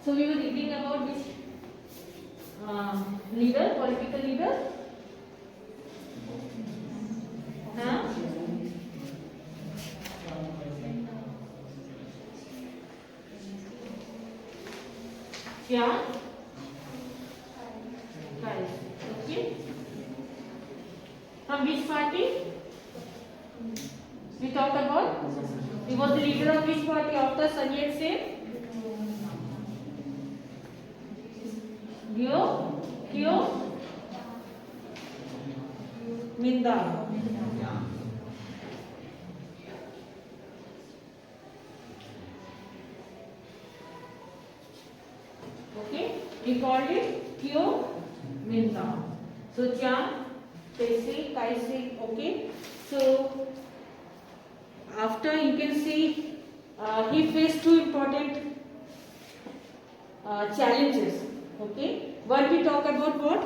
So we were reading about which leader, political leader? Huh? क्या? Okay. From which party? We talked about. He was the leader of which party after Sun Yat-sen? Kyo Minda. Okay, we called it Kyo Minda. So Chiang Kai-shek. Okay, so after you can see he faced two important challenges. Okay, one we talk about what?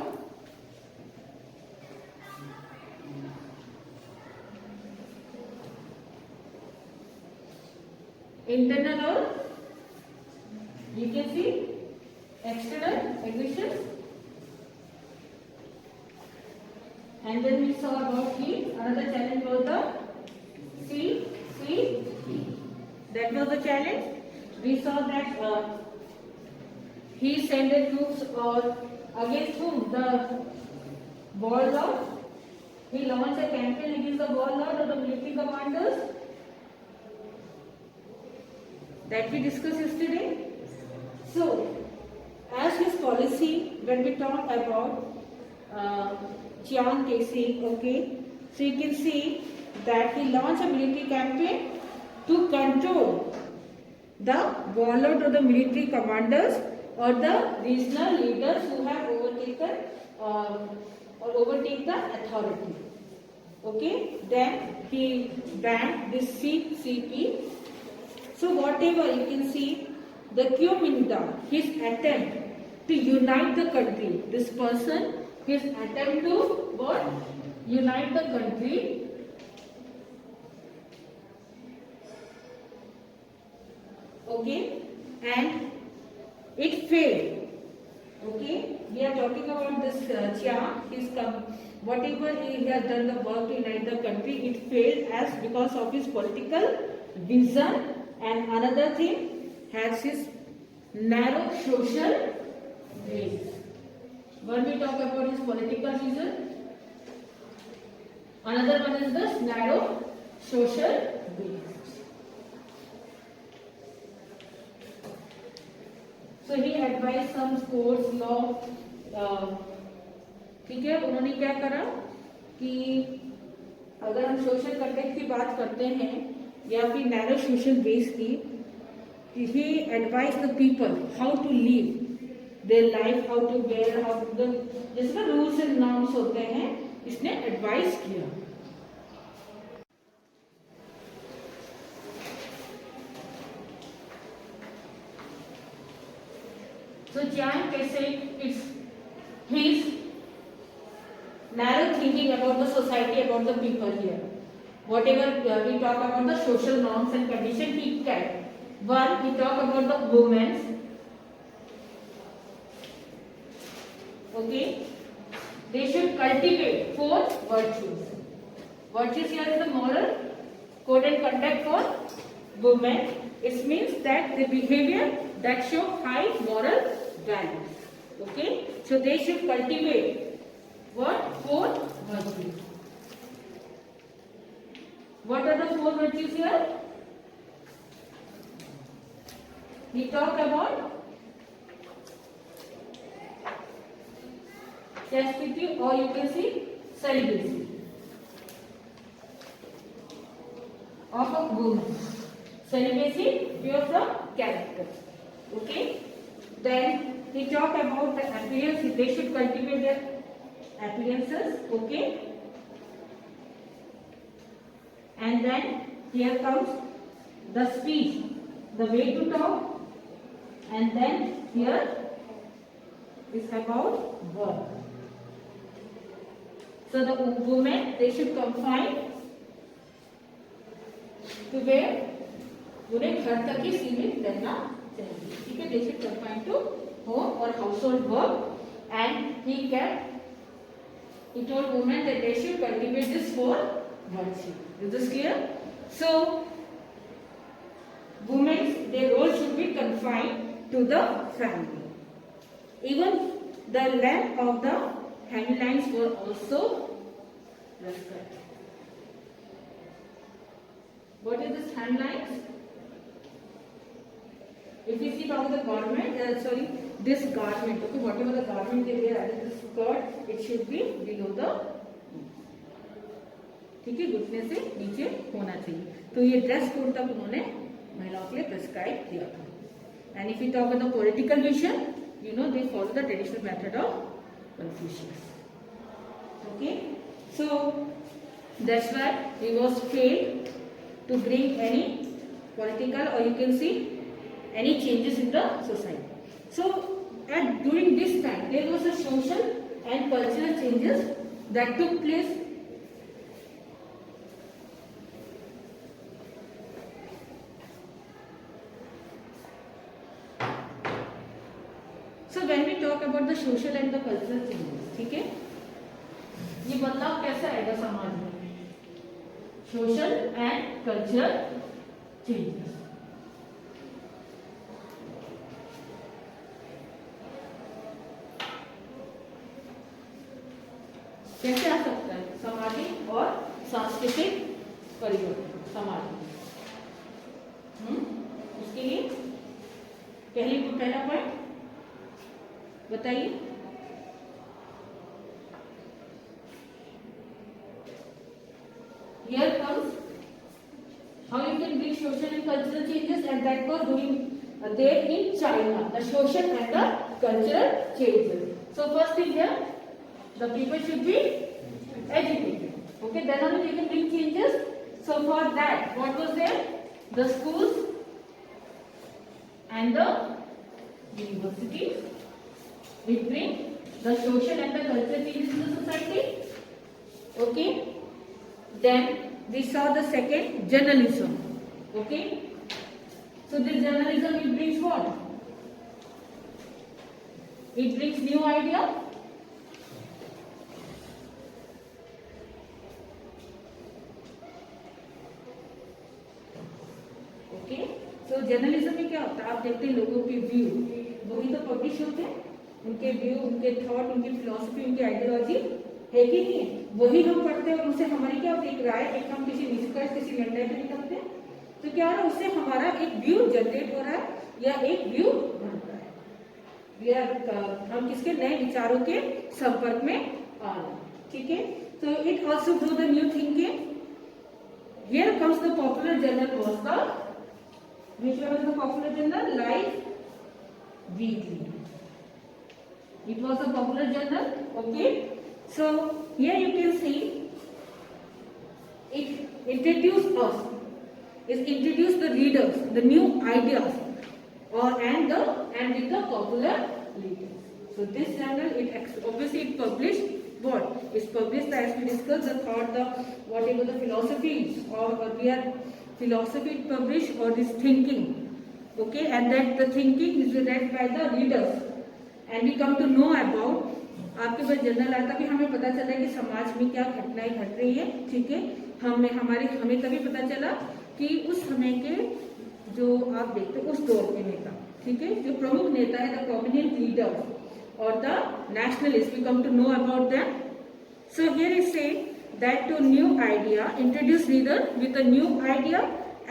Internal or you can see external aggression, and then we saw about heat. Another challenge was the sea. That was the challenge. We saw that he sent the troops against whom? The warlord. He launched a campaign against the warlord or the military commanders. That we discussed yesterday. So, as his policy, when we talk about Chiang Kai-shek, okay, so you can see that he launched a military campaign to control the warlord or the military commanders or the regional leaders who have overtaken or overtake the authority. Okay, then he banned this CCP. So whatever you can see, the Kyo Minda, his attempt to unite the country, this person, his attempt to what? Unite the country. Okay, and it failed. Okay, we are talking about this Chiang, whatever he has done the work to unite the country, it failed as because of his political vision. And another thing has his narrow social base. When we talk about his political vision, another one is this narrow social base. So he advised some courts law. ठीक है, उन्होंने क्या करा कि अगर हम social contact की बात करते हैं या फिर नैरो सोशल बेस की, he advised the people how to live their life, how to wear, how to जैसे ना रूल्स एंड नॉर्म्स होते हैं, इसने एडवाइस किया. So Chiang Kai-shek is his narrow thinking about the society, about the people here. Whatever we talk about the social norms and condition, he can. One, we talk about the women. Okay, they should cultivate 4 virtues. Virtues here is the moral code and conduct for women. It means that the behavior that show high moral values. Okay, so they should cultivate what? 4 virtues. What are the 4 virtues here? We talk about chastity, or you can see celibacy of a woman. Celibacy, pure from character. Okay. Then we talk about the appearance. They should cultivate their appearances. Okay. And then here comes the speech, the way to talk, and then here is about work. So the women, they should confine to where उन्हें घर तक ही सीमित रहना ठीक है, they should confine to home or household work, and he told women that they should cultivate this for virtue. Is this clear? So women's their role should be confined to the family. Even the length of the hemlines were also respected. What is this hemlines? If we see about the garment, this garment, okay, whatever the garment they wear, either the skirt, it should be below the, ठीक है, घुटने से नीचे होना चाहिए. तो ये dress code तक उन्होंने महिलाओं के लिए प्रिस्क्राइब किया था. And if you talk about the political vision, you know, they follow the traditional method of Confucius. Okay, so that's why he was failed to bring any political, or you can see any changes in the society. So during this time there was a social and cultural changes that took place. So when we talk about the social and the cultural changes, ठीक है, ये बदलाव कैसे आएगा समाज में? Social and cultural changes. कैसे आ सकता है? सामाजिक और सांस्कृतिक परिवर्तन समाज में. उसके लिए पहला पॉइंट बताइए. Here comes how you can bring social and cultural changes, and that was doing there in China, the social and the cultural changes. So first thing here, the people should be educated. Okay, then only they can bring changes. So for that, what was there? The schools and the universities. We bring the social and the cultural changes in the society. Okay. Then we saw the second, journalism. Okay. So this journalism, it brings what? It brings new idea. Okay. So journalism में क्या होता है? आप देखते हैं लोगों के view, वही तो पब्लिश होते हैं. उनके व्यू, उनके थॉट, उनकी फिलॉसफी, उनकी आइडियोलॉजी है कि नहीं है, वही हम पढ़ते हैं और उससे हमारी क्या होती है? एक राय, एक हम किसी निष्कर्ष, किसी निर्णय पे निकलते हैं. तो क्या हो रहा है? उससे हमारा एक व्यू जनरेट हो रहा है या एक व्यू बन रहा है. हम किसके नए विचारों के संपर्क में आ रहे हैं. ठीक है. तो it also grow the new thinking. Here comes the popular journal was the, which was the popular journal? Life Weekly. It was a popular journal. Okay. So here you can see it introduced us. It introduced the readers, the new ideas, and with the popular leaders. So this journal, obviously it published what? It's published, as we discussed, the thought, the whatever the philosophies or we are philosophy it published, or this thinking. Okay, and that the thinking is read by the readers, and we come to know about. आपके पास journal आता कि हमें पता चला कि समाज में क्या घटनाएं घट रही है. ठीक है. हमें तभी पता चला कि उस समय के जो आप देखते हो उस दौर के नेता, ठीक है, जो प्रमुख नेता है, द प्रोमिनेंट लीडर्स और the nationalist, we come to know about them. So here is say that to new idea, introduce leader with a new idea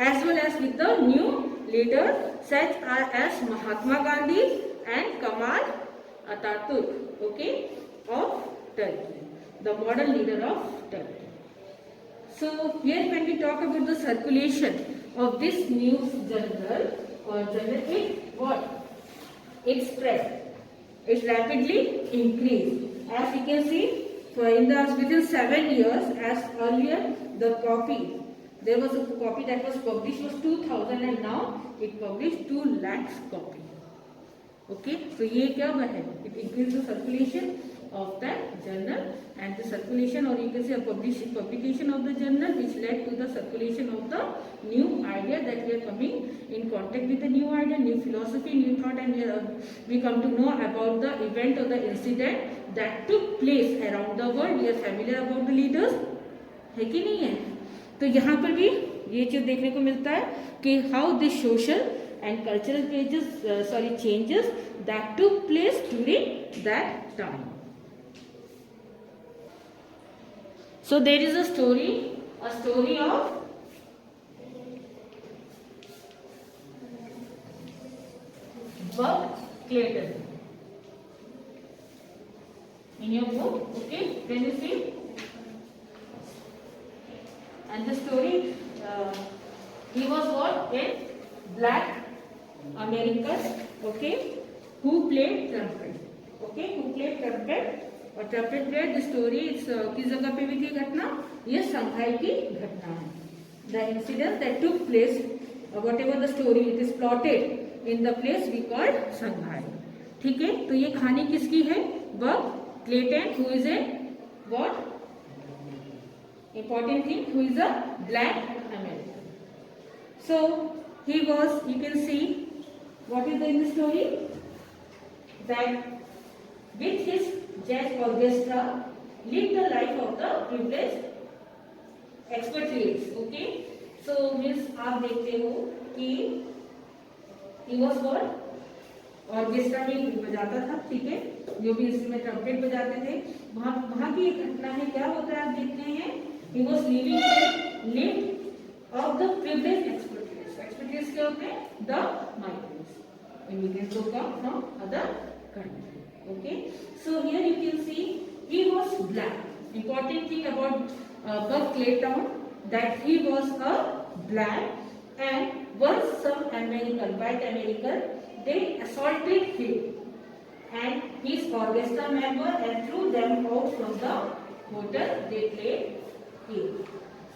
as well as with the new leader such as Mahatma Gandhi and Kemal Atatürk, okay, of Turkey, the modern leader of Turkey. So here when we talk about the circulation of this news journal or journal, it spread, it rapidly increased, as you can see. Within 7 years, as earlier the copy, there was a copy that was published was 2000 and now it published 2 lakhs copy. Okay, so ये क्या है? It increased the circulation of that journal, and the circulation, or you can say a publication of the journal, which led to the circulation of the new idea, that we are coming in contact with the new idea, new philosophy, new thought, and we come to know about the event or the incident that took place around the world. We are familiar about the leaders, है कि नहीं है? तो यहाँ पर भी ये चीज देखने को मिलता है कि how this social and cultural changes that took place during that time. So there is a story of Buck Clayton in your book. Okay, can you see? And the story, he was what? A black American, okay, who played trumpet. Okay, who played trumpet. और trumpet player the story किस जगह पे हुई थी घटना? ये संघाई की घटना है. The incident that took place, whatever the story, it is plotted in the place we called Shanghai. ठीक है, तो ये कहानी किसकी है? Buck Clayton, who is a what important thing, who is a black American. So he was, you can see what is in the story, that with his jazz orchestra lived the life of the privileged expatriates. Okay, so means आप देखते हो कि he was what, orchestra में बजाता था. ठीक है, जो भी इंस्ट्रूमेंट ट्रम्पेट बजाते थे, वहाँ की एक घटना है. क्या होता है आप देखते हैं, he was lived of the privileged expatriates. Expatriates क्या होते हैं? The migrants. Immigrants who come from other country. Okay, so here you can see he was black. Important thing about Buck Clayton, that he was a black, and once some white American, they assaulted him and his orchestra member and threw them out from the hotel they played in.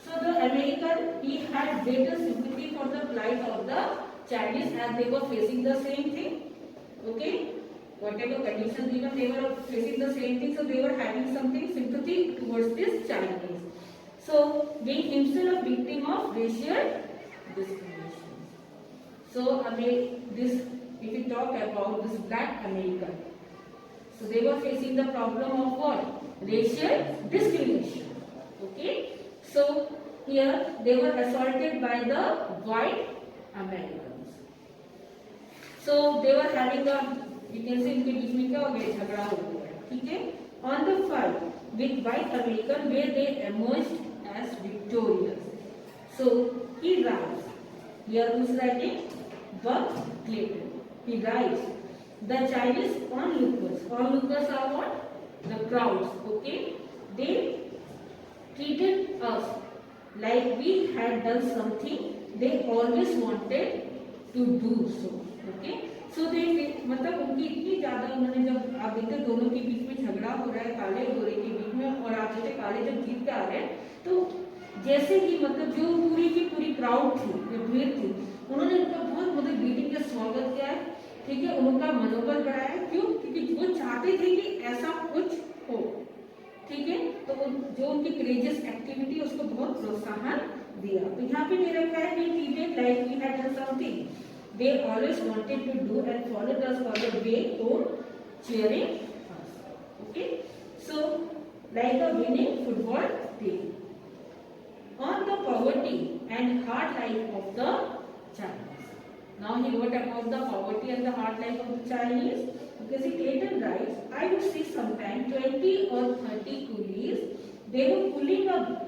So the American, he had greater sympathy for the plight of the Chinese as they were facing the same thing. Okay, whatever conditions given, they were facing the same thing, so they were having something sympathy towards this Chinese. So being himself a victim of racial discrimination. So this, if we talk about this black American, so they were facing the problem of what? Racial discrimination. Okay, so here they were assaulted by the white Americans. So they were having a, you can see इनके बीच में क्या हो गया, झगड़ा हो गया. ठीक है, on the fight with white American where they emerged as victorious. So he writes, here who's writing? Buck Clayton. He writes, the Chinese onlookers are what? The crowds. Okay, they treated us like we had done something they always wanted to do so. Okay, so they, मतलब उनकी इतनी ज्यादा, उन्होंने जब आप देखते दोनों के बीच में झगड़ा हो रहा है, काले और गोरे के बीच में, और आप देखते काले जब जीत के आ रहे हैं, तो जैसे ही मतलब जो पूरी की पूरी क्राउड थी, जो भीड़ थी, उन्होंने उनका बहुत मतलब ग्रीटिंग के स्वागत किया है. ठीक है, उनका मनोबल बढ़ाया. क्यों? क्योंकि वो चाहते थे कि ऐसा कुछ हो. ठीक है, तो जो उनकी करेजियस एक्टिविटी, उसको बहुत प्रोत्साहन दिया. तो यहाँ पे मेरा क्या है, we treated like we had done something they always wanted to do and followed us all the way home cheering us. Okay, so like a winning football team. On the poverty and hard life of the Chinese. Now he wrote about the poverty and the hard life of the Chinese. Because Clayton writes, I would see sometimes 20 or 30 coolies. They were pulling a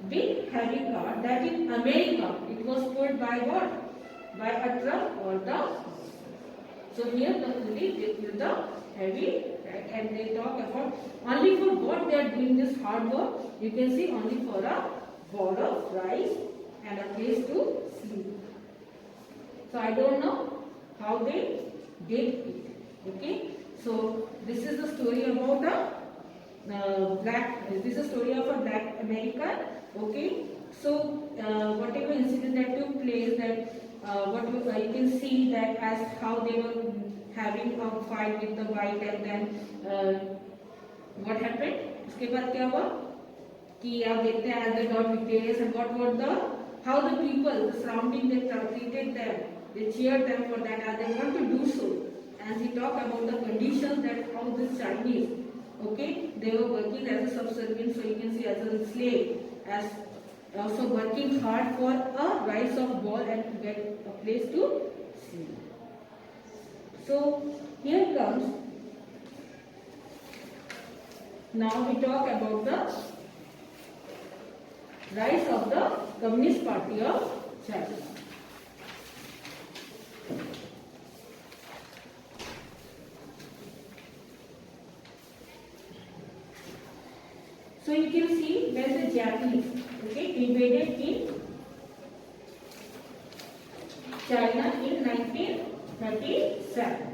big heavy cart that in America it was pulled by what? By a truck or the. So here the coolie, they pull the heavy, right? And they talk about only for what they are doing this hard work. You can see only for a bowl of rice and a place to sleep. So I don't know how they did it. Okay, so this is the story about this is a story of a black American. Okay, so whatever incident that took place, that you can see that as how they were having a fight with the white, and then what happened, उसके बाद क्या हुआ कि आप देखते हैं as they got victorious and what the how the people surrounding them treated them, they cheered them for that and they want to do so. As he talked about the conditions that how the Chinese, okay, they were working as a subservient, so you can see as a slave, as also working hard for a rise of ball and to get a place to sleep. So here comes, now we talk about the rise of the Communist Party of China. So you can see when the Japanese, okay, invaded in China in 1937.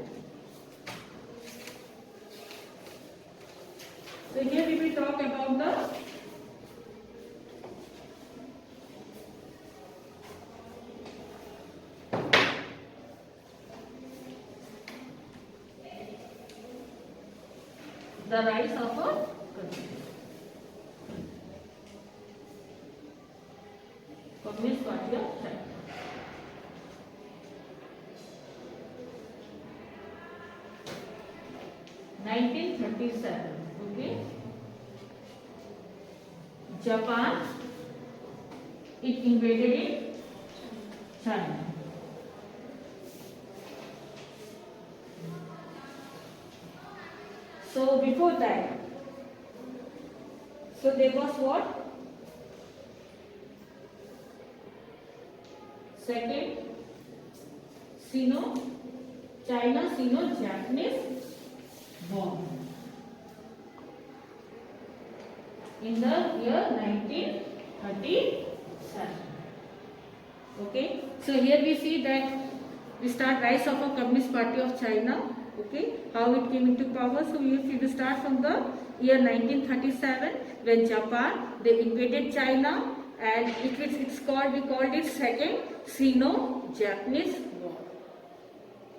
So here we will talk about the rise of a Communist Party of China. Okay, Japan, it invaded in China. So before that, so there was what? Second China Sino-Japanese War in the year 1937. Okay, so here we see that we start rise of a Communist Party of China. Okay, how it came into power. So we will start from the year 1937 when Japan, they invaded China, and we called it second Sino-Japanese War.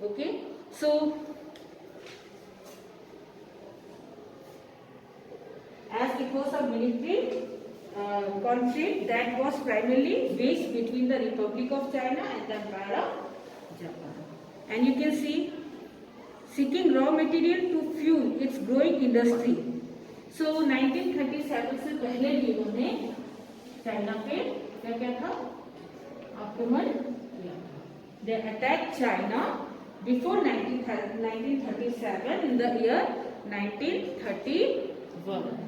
Okay, so as it was a military conflict that was primarily waged between the Republic of China and the Empire of Japan. And you can see, seeking raw material to fuel its growing industry. So 1937 से पहले भी इन्होंने China पे क्या था, आक्रमण किया था. They attacked China before 1937 in the year 1931.